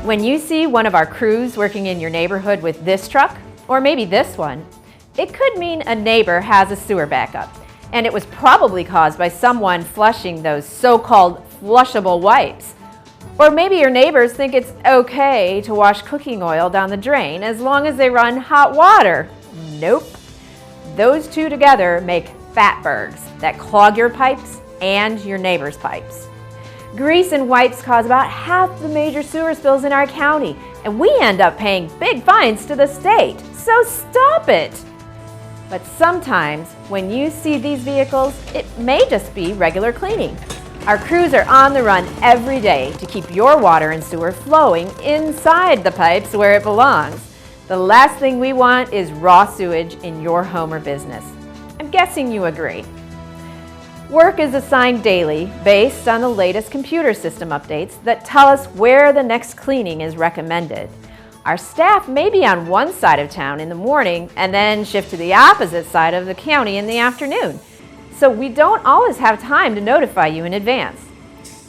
When you see one of our crews working in your neighborhood with this truck, or maybe this one, it could mean a neighbor has a sewer backup, and it was probably caused by someone flushing those so-called flushable wipes. Or maybe your neighbors think it's okay to wash cooking oil down the drain as long as they run hot water. Nope. Those two together make fatbergs that clog your pipes and your neighbor's pipes. Grease and wipes cause about half the major sewer spills in our county, and we end up paying big fines to the state. So stop it! But sometimes when you see these vehicles, it may just be regular cleaning. Our crews are on the run every day to keep your water and sewer flowing inside the pipes where it belongs. The last thing we want is raw sewage in your home or business. I'm guessing you agree. Work is assigned daily based on the latest computer system updates that tell us where the next cleaning is recommended. Our staff may be on one side of town in the morning and then shift to the opposite side of the county in the afternoon. So we don't always have time to notify you in advance.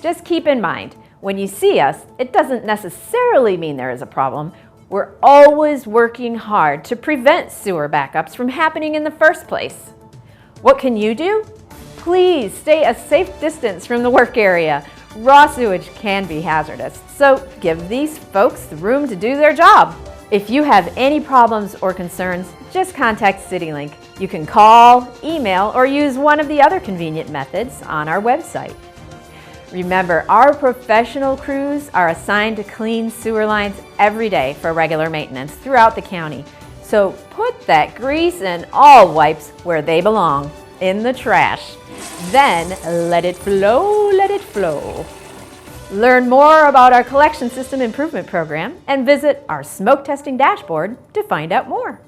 Just keep in mind, when you see us, it doesn't necessarily mean there is a problem. We're always working hard to prevent sewer backups from happening in the first place. What can you do? Please stay a safe distance from the work area. Raw sewage can be hazardous, so give these folks the room to do their job. If you have any problems or concerns, just contact CityLink. You can call, email, or use one of the other convenient methods on our website. Remember, our professional crews are assigned to clean sewer lines every day for regular maintenance throughout the county. So put that grease and all wipes where they belong, in the trash. Then let it flow, let it flow. Learn more about our collection system improvement program and visit our smoke testing dashboard to find out more.